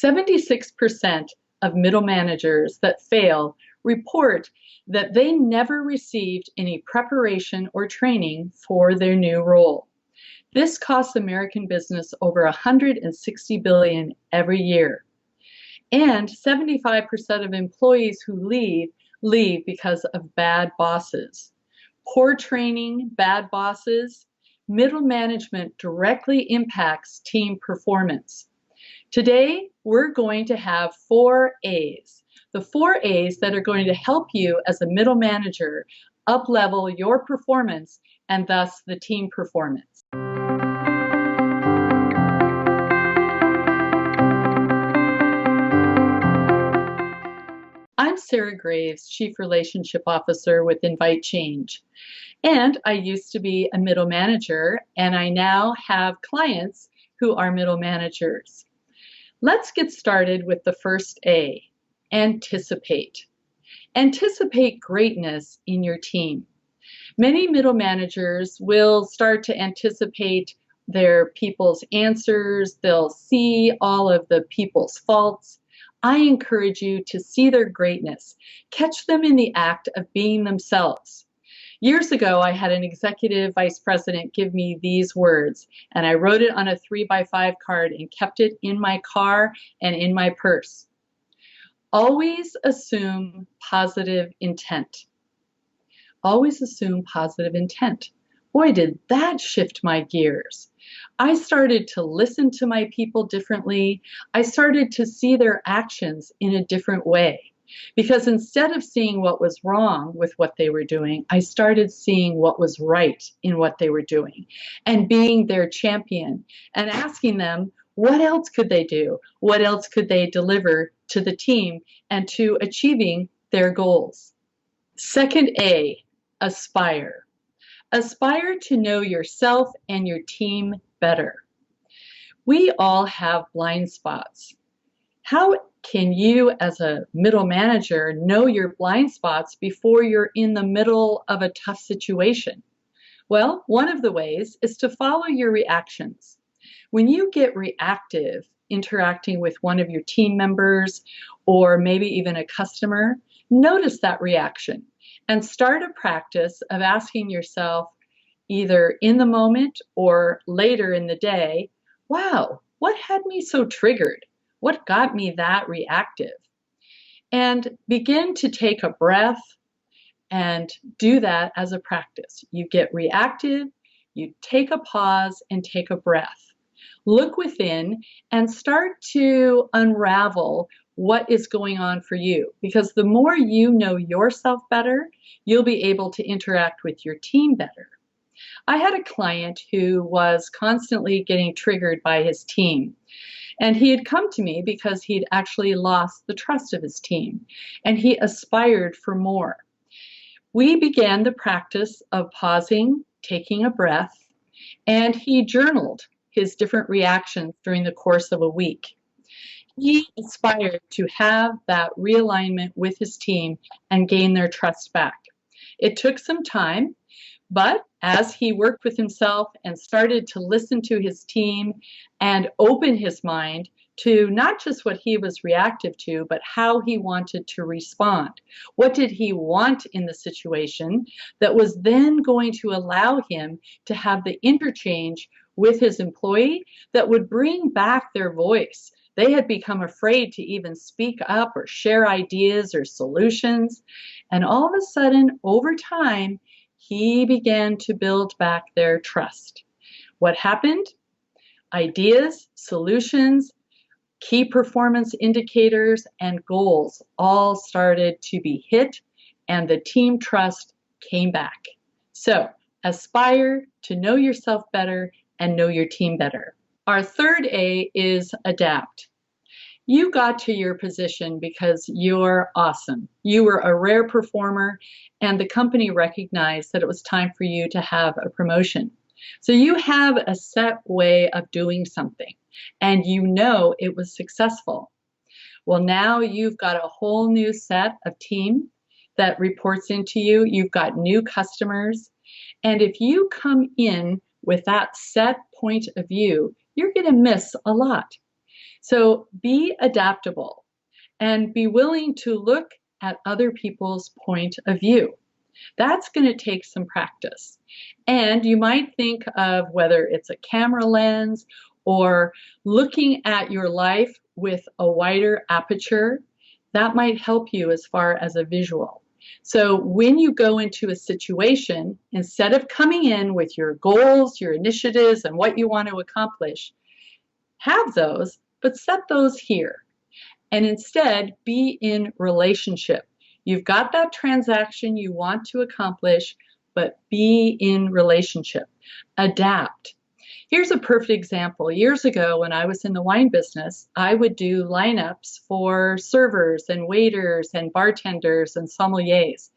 76% of middle managers that fail report that they never received any preparation or training for their new role. This costs American business over $160 billion every year. And 75% of employees who leave because of bad bosses. Poor training, bad bosses, middle management directly impacts team performance. Today, we're going to have 4 A's. The 4 A's that are going to help you as a middle manager up-level your performance and thus the team performance. I'm Sarah Graves, Chief Relationship Officer with inviteCHANGE. And I used to be a middle manager, and I now have clients who are middle managers. Let's get started with the first A, anticipate. Anticipate greatness in your team. Many middle managers will start to anticipate their people's answers. They'll see all of the people's faults. I encourage you to see their greatness. Catch them in the act of being themselves. Years ago, I had an executive vice president give me these words, and I wrote it on a 3x5 card and kept it in my car and in my purse. Always assume positive intent. Always assume positive intent. Boy, did that shift my gears. I started to listen to my people differently. I started to see their actions in a different way. Because instead of seeing what was wrong with what they were doing, I started seeing what was right in what they were doing and being their champion and asking them, what else could they do? What else could they deliver to the team and to achieving their goals? Second A, aspire. Aspire to know yourself and your team better. We all have blind spots. How can you, as a middle manager, know your blind spots before you're in the middle of a tough situation? Well, one of the ways is to follow your reactions. When you get reactive interacting with one of your team members or maybe even a customer, notice that reaction and start a practice of asking yourself, either in the moment or later in the day, wow, what had me so triggered? What got me that reactive? And begin to take a breath and do that as a practice. You get reactive, you take a pause and take a breath. Look within and start to unravel what is going on for you. Because the more you know yourself better, you'll be able to interact with your team better. I had a client who was constantly getting triggered by his team. And he had come to me because he'd actually lost the trust of his team, and he aspired for more. We began the practice of pausing, taking a breath, and he journaled his different reactions during the course of a week. He aspired to have that realignment with his team and gain their trust back. It took some time, but as he worked with himself and started to listen to his team and open his mind to not just what he was reactive to, but how he wanted to respond. What did he want in the situation that was then going to allow him to have the interchange with his employee that would bring back their voice? They had become afraid to even speak up or share ideas or solutions. And all of a sudden, over time, he began to build back their trust. What happened? Ideas, solutions, key performance indicators, and goals all started to be hit, and the team trust came back. So, aspire to know yourself better and know your team better. Our third A is adapt. You got to your position because you're awesome. You were a rare performer, and the company recognized that it was time for you to have a promotion. So you have a set way of doing something, and you know it was successful. Well, now you've got a whole new set of team that reports into you. You've got new customers, and if you come in with that set point of view, you're going to miss a lot. So be adaptable and be willing to look at other people's point of view. That's going to take some practice. And you might think of whether it's a camera lens or looking at your life with a wider aperture. That might help you as far as a visual. So when you go into a situation, instead of coming in with your goals, your initiatives, and what you want to accomplish, have those, but set those here. And instead be in relationship. You've got that transaction you want to accomplish, but be in relationship. Adapt. Here's a perfect example. Years ago, when I was in the wine business, I would do lineups for servers and waiters and bartenders and sommeliers.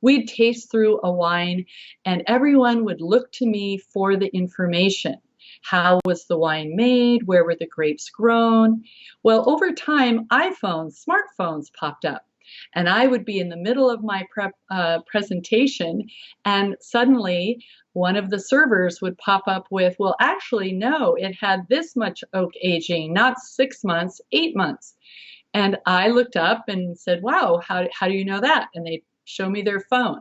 We'd taste through a wine, and everyone would look to me for the information. How was the wine made? Where were the grapes grown? Well, over time, smartphones popped up. And I would be in the middle of my presentation, and suddenly one of the servers would pop up with, well, actually, no, it had this much oak aging, not 6 months, 8 months. And I looked up and said, wow, how do you know that? And they show me their phone.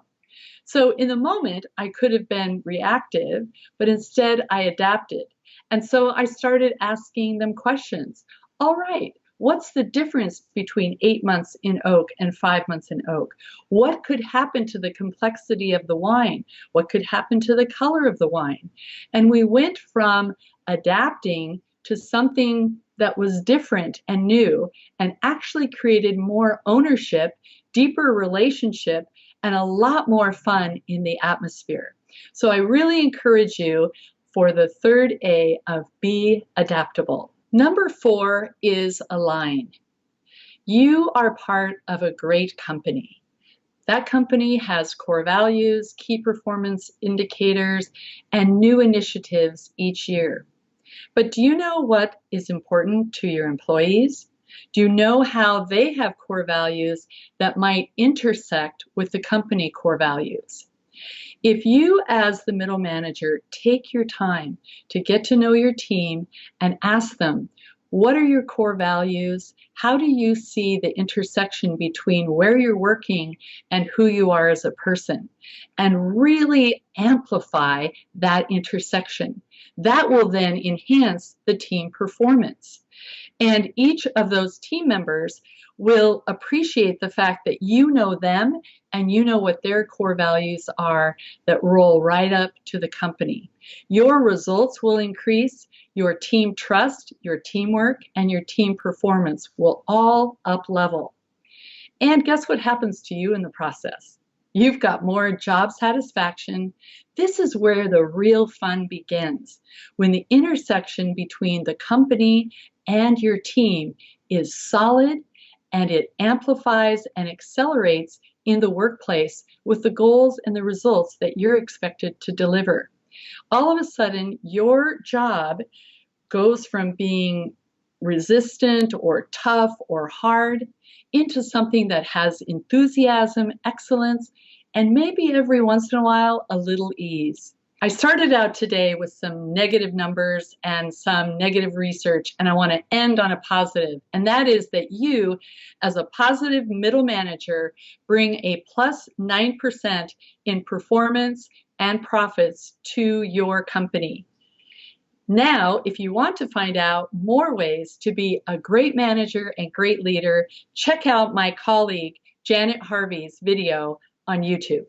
So in the moment, I could have been reactive, but instead I adapted. And so I started asking them questions. All right, what's the difference between 8 months in oak and 5 months in oak? What could happen to the complexity of the wine? What could happen to the color of the wine? And we went from adapting to something that was different and new, and actually created more ownership, deeper relationship, and a lot more fun in the atmosphere. So I really encourage you for the third A of be adaptable. Number 4 is align. You are part of a great company. That company has core values, key performance indicators, and new initiatives each year. But do you know what is important to your employees? Do you know how they have core values that might intersect with the company core values? If you, as the middle manager, take your time to get to know your team and ask them, what are your core values? How do you see the intersection between where you're working and who you are as a person? And really amplify that intersection. That will then enhance the team performance. And each of those team members will appreciate the fact that you know them and you know what their core values are that roll right up to the company. Your results will increase, your team trust, your teamwork, and your team performance will all up level. And guess what happens to you in the process? You've got more job satisfaction. This is where the real fun begins, when the intersection between the company and your team is solid, and it amplifies and accelerates in the workplace with the goals and the results that you're expected to deliver. All of a sudden, your job goes from being resistant or tough or hard into something that has enthusiasm, excellence, and maybe every once in a while, a little ease. I started out today with some negative numbers and some negative research, and I want to end on a positive, and that is that you, as a positive middle manager, bring a plus 9% in performance and profits to your company. Now, if you want to find out more ways to be a great manager and great leader, check out my colleague Janet Harvey's video on YouTube.